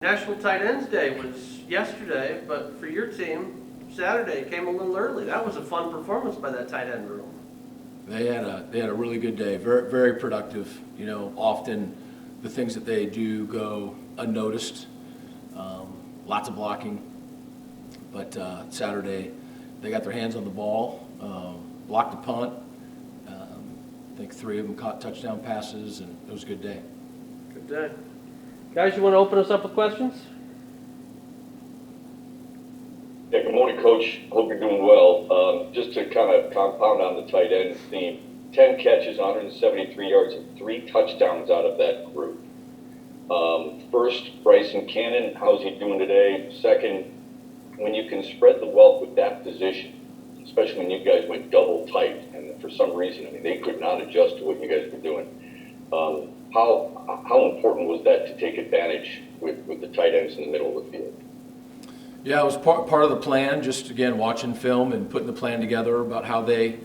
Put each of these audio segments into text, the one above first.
National Tight Ends Day was yesterday, but for your team, Saturday came a little early. That was a fun performance by that tight end room. They had a really good day, very very productive. You know, often the things that they do go unnoticed. Lots of blocking, but Saturday they got their hands on the ball, blocked a punt. I think 3 of them caught touchdown passes, and it was a good day. Good day. Guys, you want to open us up with questions? Yeah, good morning, Coach. Hope you're doing well. Just to kind of compound on the tight end theme, 10 catches, 173 yards, and 3 touchdowns out of that group. First, Bryson Cannon, how's he doing today? Second, when you can spread the wealth with that position, especially when you guys went double tight, and for some reason, I mean, they could not adjust to what you guys were doing. How important was that to take advantage with the tight ends in the middle of the field? Yeah, it was part of the plan. Just again watching film and putting the plan together about how they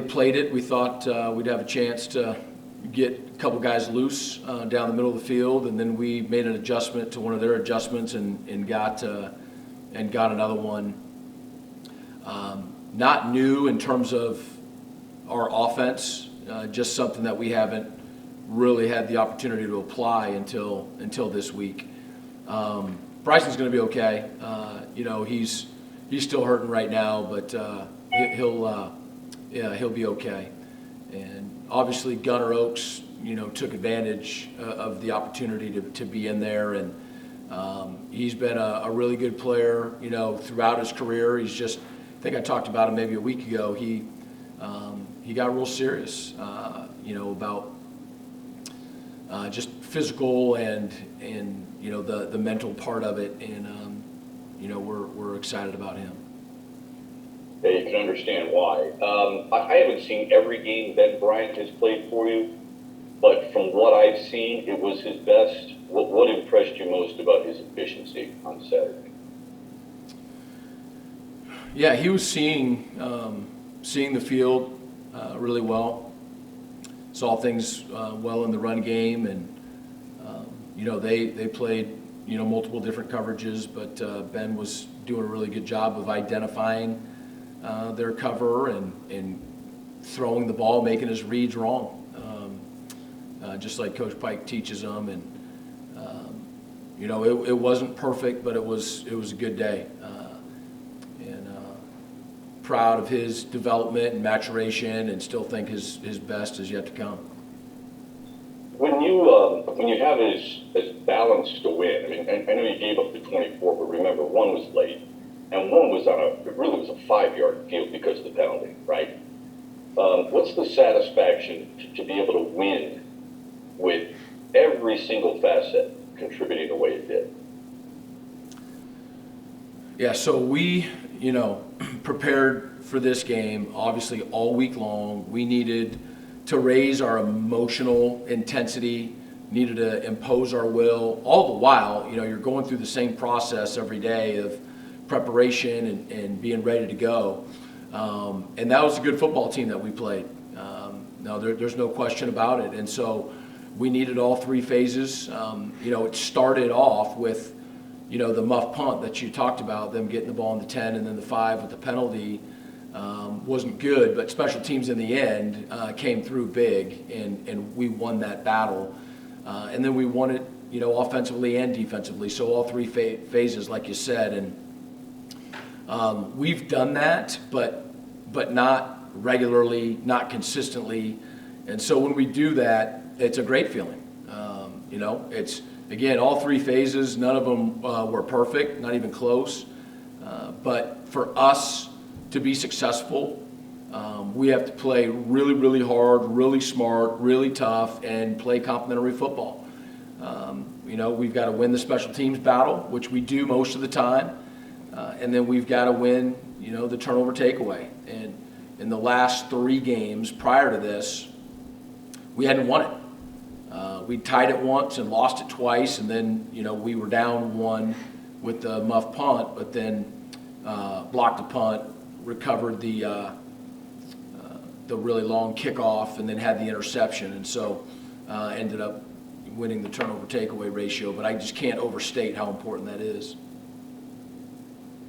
played it. We thought we'd have a chance to get a couple guys loose down the middle of the field, and then we made an adjustment to one of their adjustments and got another one. Not new in terms of our offense, just something that we haven't really had the opportunity to apply until this week. Bryson's going to be okay. You know, he's still hurting right now, but he'll be okay. And obviously Gunnar Oaks, you know, took advantage of the opportunity to be in there, and he's been a really good player, you know, throughout his career. He's just, I think I talked about him maybe a week ago. He got real serious, you know, about just physical and you know the mental part of it, and you know we're excited about him. Yeah, you can understand why. I haven't seen every game Ben Bryant has played for you, but from what I've seen, it was his best. What impressed you most about his efficiency on Saturday? Yeah, he was seeing the field really well. Saw things well in the run game, and you know they played, you know, multiple different coverages, but Ben was doing a really good job of identifying their cover and throwing the ball, making his reads wrong, just like Coach Pike teaches them. And you know it wasn't perfect, but it was a good day, and proud of his development and maturation, and still think his best is yet to come. When you have as balanced to win, I mean, I know you gave up the 24, but remember, one was late, and one was it really was a 5-yard field because of the penalty, right? What's the satisfaction to be able to win with every single facet contributing the way it did? Yeah, so we, you know, prepared for this game, obviously all week long. We needed to raise our emotional intensity, needed to impose our will. All the while, you know, you're going through the same process every day of preparation and being ready to go. And that was a good football team that we played. No, there's no question about it. And so we needed all 3 phases. You know, it started off with, you know, the muff punt that you talked about, them getting the ball in the 10 and then the 5 with the penalty. Wasn't good, but special teams in the end came through big, and we won that battle. And then we won it, you know, offensively and defensively. So all 3 phases, like you said, and we've done that, but not regularly, not consistently. And so when we do that, it's a great feeling. You know, it's again all 3 phases. None of them were perfect, not even close. But for us to be successful, we have to play really, really hard, really smart, really tough, and play complementary football. You know, we've got to win the special teams battle, which we do most of the time, and then we've got to win, you know, the turnover takeaway. And in the last 3 games prior to this, we hadn't won it. We tied it once and lost it twice, and then, you know, we were down 1 with the muff punt, but then blocked the punt, recovered the really long kickoff, and then had the interception, and so ended up winning the turnover takeaway ratio, but I just can't overstate how important that is.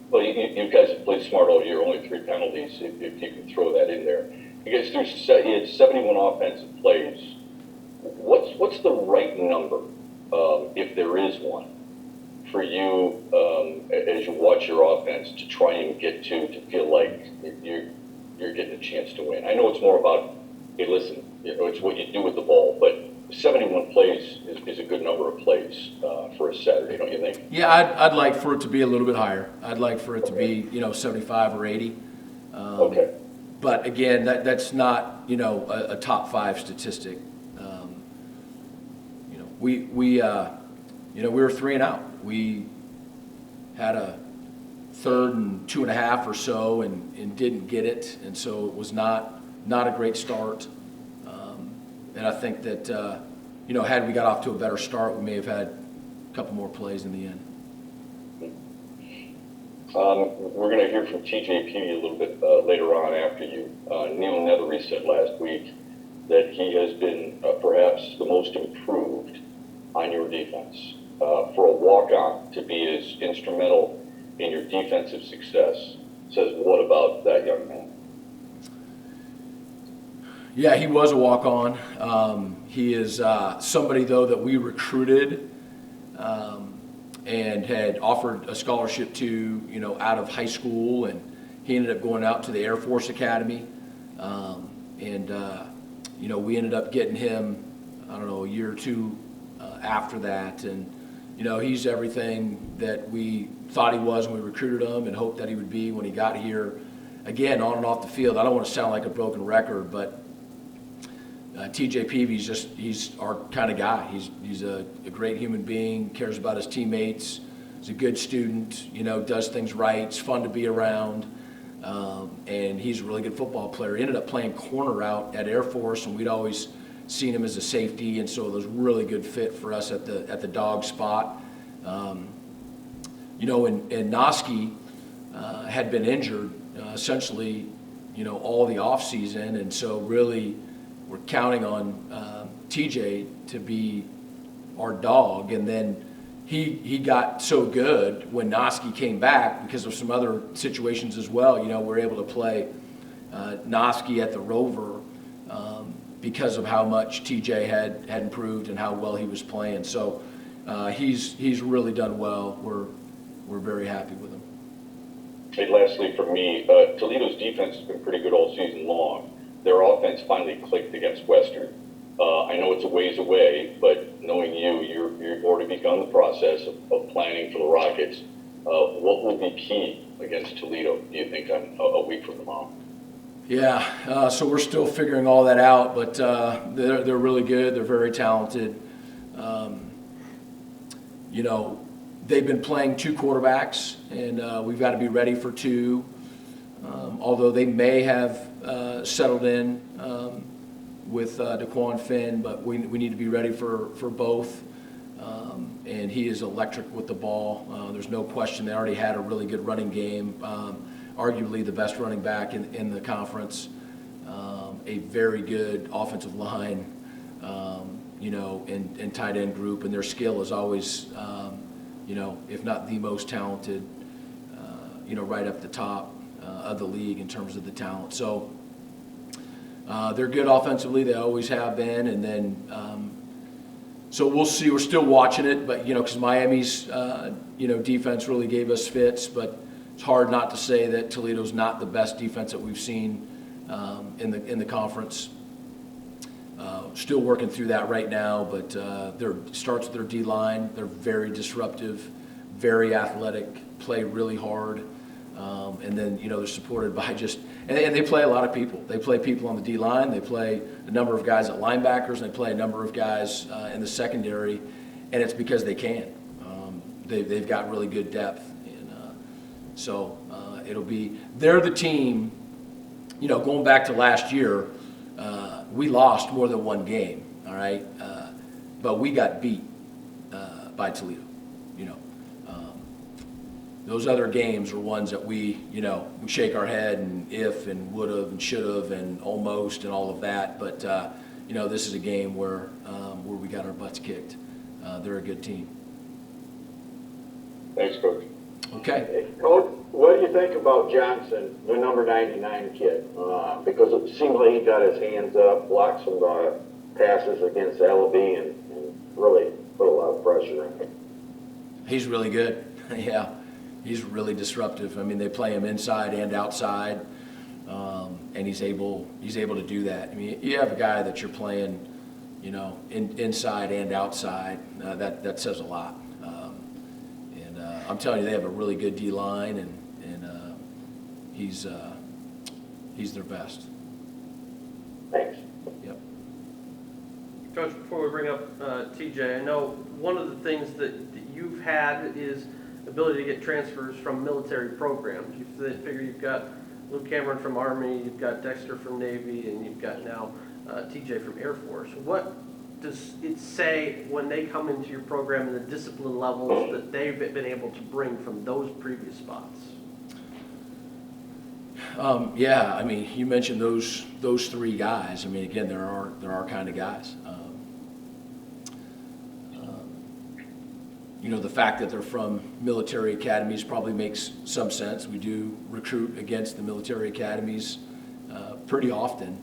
Well, you guys have played smart all year, only 3 penalties, if you can throw that in there. You guys you had 71 offensive plays. What's the right number, if there is one, for you as you watch your offense to try and get to feel like you're getting a chance to win? I know it's more about, hey, listen, it's what you do with the ball, but 71 plays is a good number of plays for a Saturday, don't you think? Yeah, I'd like for it to be a little bit higher. I'd like for it to be 75 or 80. Okay. But again, that's not a top 5 statistic. We were 3 and out. We had a 3rd and 2.5 or so and didn't get it, and so it was not a great start. And I think that had we got off to a better start, we may have had a couple more plays in the end. We're going to hear from TJ Peavy a little bit later on after you. Neil Nethery said last week that he has been perhaps the most improved on your defense. For a walk-on to be as instrumental in your defensive success says what about that young man? Yeah, he was a walk-on. He is somebody, though, that we recruited and had offered a scholarship to, out of high school, and he ended up going out to the Air Force Academy. We ended up getting him, a year or 2 after that, and he's everything that we thought he was when we recruited him and hoped that he would be when he got here. Again, on and off the field, I don't want to sound like a broken record, but TJ Peavy he's our kind of guy. He's a great human being, cares about his teammates. He's a good student, does things right. It's fun to be around, and he's a really good football player. He ended up playing corner out at Air Force, and we'd always seen him as a safety, and so it was a really good fit for us at the dog spot. And Noski had been injured essentially, all the offseason, and so really we're counting on TJ to be our dog. And then he got so good when Noski came back because of some other situations as well. We're able to play Noski at the Rover because of how much TJ had improved and how well he was playing. So he's really done well. We're very happy with him. Hey, lastly for me, Toledo's defense has been pretty good all season long. Their offense finally clicked against Western. I know it's a ways away, but knowing you've already begun the process of planning for the Rockets. What will be key against Toledo, do you think, a week from tomorrow? Yeah, so we're still figuring all that out, but they're really good. They're very talented. They've been playing 2 quarterbacks, and we've got to be ready for 2. Although they may have settled in with DeQuan Finn, but we need to be ready for both. And he is electric with the ball. There's no question they already had a really good running game, arguably the best running back in the conference, a very good offensive line, and tight end group, and their skill is always, if not the most talented, right up the top of the league in terms of the talent. So they're good offensively. They always have been. And then, so we'll see. We're still watching it, but, because Miami's, defense really gave us fits. But it's hard not to say that Toledo's not the best defense that we've seen in the conference. Still working through that right now, but starts with their D-line. They're very disruptive, very athletic, play really hard. And then, they're supported by and they play a lot of people. They play people on the D-line. They play a number of guys at linebackers, and they play a number of guys in the secondary, and it's because they can. They've got really good depth. And so they're the team, going back to last year, we lost more than 1 game, all right? But we got beat by Toledo. Those other games are ones that we shake our head and if and would have and should have and almost and all of that. But, this is a game where we got our butts kicked. they're a good team. Thanks, Coach. Okay. Hey, Coach, what do you think about Johnson, the number 99 kid? Because it seems like he got his hands up, blocked some passes against Ellaby, and really put a lot of pressure on him. He's really good. Yeah, he's really disruptive. I mean, they play him inside and outside, and he's able to do that. I mean, you have a guy that you're playing, inside and outside. That says a lot. I'm telling you, they have a really good D line, and he's their best. Thanks. Yep. Coach, before we bring up TJ, I know one of the things that you've had is ability to get transfers from military programs. You figure you've got Luke Cameron from Army, you've got Dexter from Navy, and you've got now TJ from Air Force. What does it say when they come into your program and the discipline levels that they've been able to bring from those previous spots? Yeah, I mean, you mentioned those three guys. I mean, again, there are kind of guys. The fact that they're from military academies probably makes some sense. We do recruit against the military academies pretty often.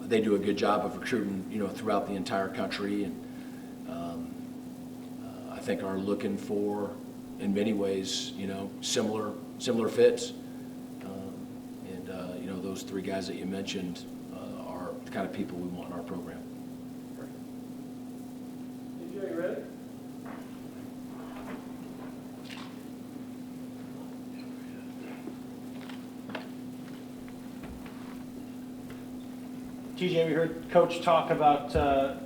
They do a good job of recruiting, throughout the entire country, and I think are looking for, in many ways, similar fits. Those three guys that you mentioned are the kind of people we want in our program. TJ, you ready? TJ, we heard Coach talk about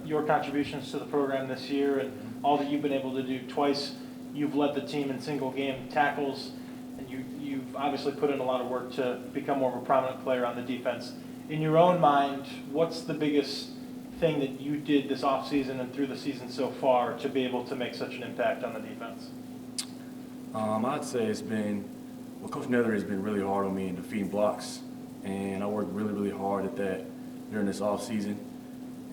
your contributions to the program this year and all that you've been able to do. Twice you've led the team in single game tackles, and you've obviously put in a lot of work to become more of a prominent player on the defense. In your own mind, what's the biggest thing that you did this offseason and through the season so far to be able to make such an impact on the defense? I'd say Coach Nether has been really hard on me in defeating blocks, and I worked really, really hard at that during this off season,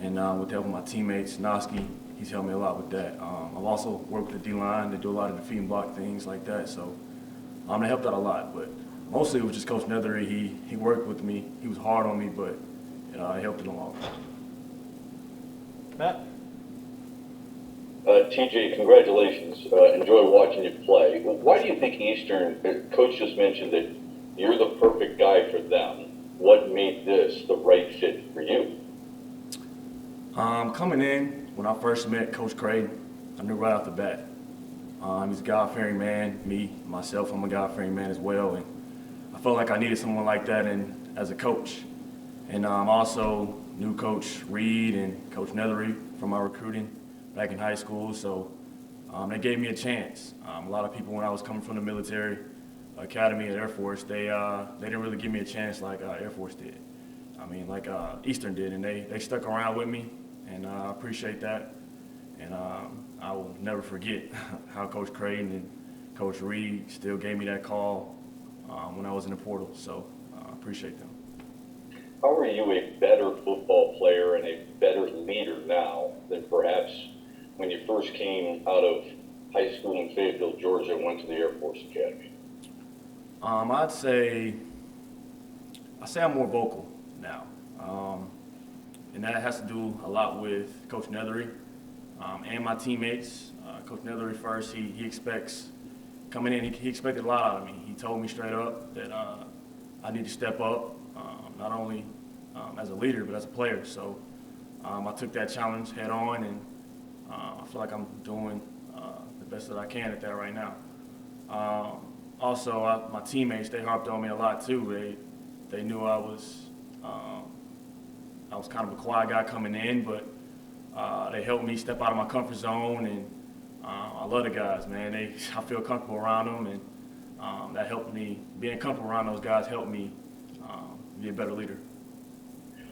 and with the help of my teammates, Noski, he's helped me a lot with that. I've also worked with the D-line to do a lot of defeating block things like that, so they helped out a lot, but mostly it was just Coach Nether. He worked with me. He was hard on me, but it helped it along. Matt? TJ, congratulations. Enjoy watching you play. Why do you think Eastern, Coach just mentioned that you're the perfect guy for them. What made this the right fit for you? Coming in, when I first met Coach Creighton, I knew right off the bat. He's a God-fearing man. Myself, I'm a God-fearing man as well. And I felt like I needed someone like that as a coach. And also knew Coach Reed and Coach Nethery from my recruiting back in high school. So they gave me a chance. A lot of people, when I was coming from the military academy at Air Force, they didn't really give me a chance like Air Force did. I mean, like Eastern did, and they stuck around with me, and I appreciate that. And I will never forget how Coach Creighton and Coach Reed still gave me that call when I was in the portal. So I appreciate them. How are you a better football player and a better leader now than perhaps when you first came out of high school in Fayetteville, Georgia, and went to the Air Force Academy? I'd say I'm more vocal now, and that has to do a lot with Coach Nethery and my teammates. Coach Nethery first, he expects coming in. He expected a lot out of me. He told me straight up that I need to step up, not only as a leader but as a player. So I took that challenge head on, and I feel like I'm doing the best that I can at that right now. Also, my teammates, they harped on me a lot too. They knew I was kind of a quiet guy coming in, but they helped me step out of my comfort zone, and I love the guys, man. I feel comfortable around them, and that helped me. Being comfortable around those guys helped me be a better leader.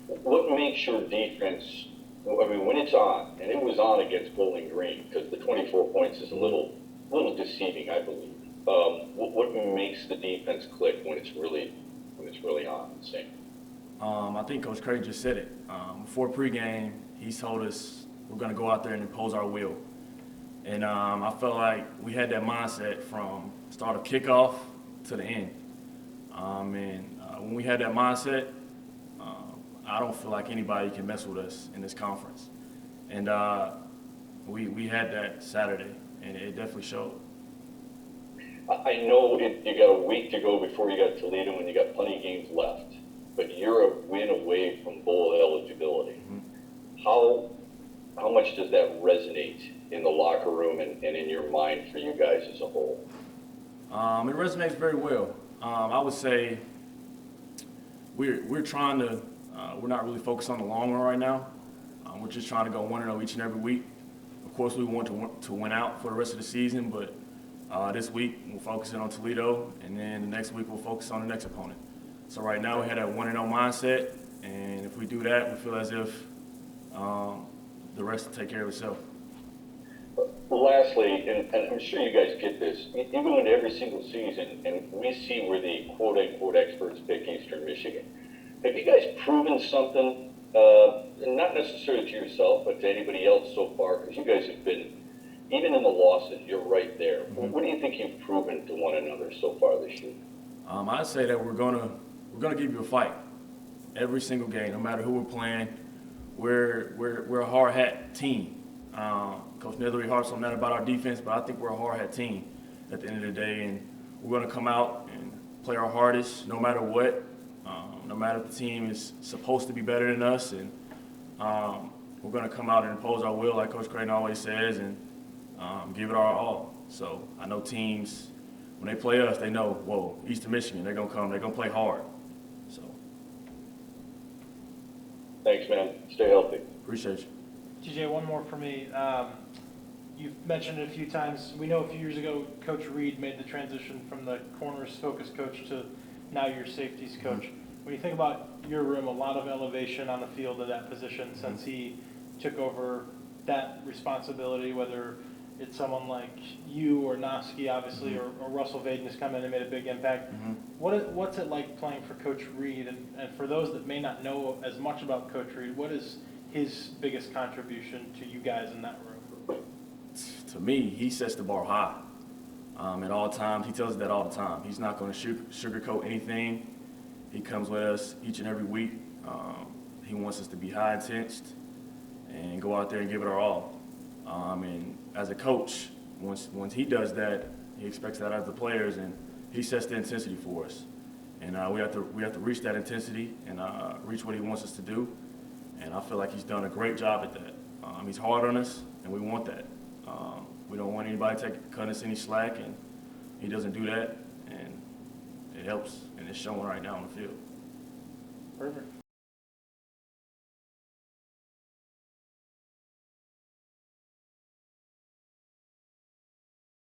What makes your defense, I mean, when it's on, and it was on against Bowling Green, because the 24 points is a little deceiving, I believe. What makes the defense click when it's really on and sync? I think Coach Creighton just said it. Before pregame, he told us we're going to go out there and impose our will. And I felt like we had that mindset from start of kickoff to the end. When we had that mindset, I don't feel like anybody can mess with us in this conference. And we had that Saturday, and it definitely showed. I know you got a week to go before you got Toledo and you got plenty of games left, but you're a win away from bowl eligibility. How much does that resonate in the locker room and in your mind for you guys as a whole? It resonates very well. I would say we're trying to, we're not really focused on the long run right now. We're just trying to go 1-0 each and every week. Of course, we want to win out for the rest of the season, but this week we're focusing on Toledo, and then the next week we'll focus on the next opponent. So right now we had that 1-0 mindset, and if we do that, we feel as if the rest will take care of itself. Lastly, and I'm sure you guys get this, you go into every single season and we see where the quote-unquote experts pick Eastern Michigan. Have you guys proven something, not necessarily to yourself, but to anybody else so far? Because you guys have been, even in the losses, you're right there. Mm-hmm. What do you think you've proven to one another so far this year? I'd say that we're gonna give you a fight every single game, no matter who we're playing. We're a hard hat team. Coach Nethery harps on that about our defense, but I think we're a hard hat team at the end of the day, and we're gonna come out and play our hardest, no matter what. No matter if the team is supposed to be better than us, and we're gonna come out and impose our will, like Coach Creighton always says, and give it our all. So I know teams, when they play us, they know, whoa, Eastern Michigan, they're gonna play hard. So. Thanks, man. Stay healthy. Appreciate you. TJ, one more for me. You've mentioned it a few times. We know a few years ago, Coach Reed made the transition from the corners focus coach to now your safeties coach. When you think about your room, a lot of elevation on the field of that position since he took over that responsibility, whether it's someone like you or Noski, obviously, or Russell Vaden has come in and made a big impact. What's it like playing for Coach Reed? And for those that may not know as much about Coach Reed, what is his biggest contribution to you guys in that room? To me, he sets the bar high at all times. He tells us that all the time. He's not going to sugarcoat anything. He comes with us each and every week. He wants us to be high intensed and go out there and give it our all. And as a coach, once he does that, he expects that out of the players, and he sets the intensity for us. And we have to reach that intensity and reach what he wants us to do. And I feel like he's done a great job at that. He's hard on us, and we want that. We don't want anybody to cut us any slack, and he doesn't do that, and it helps, and it's showing right now on the field. Perfect.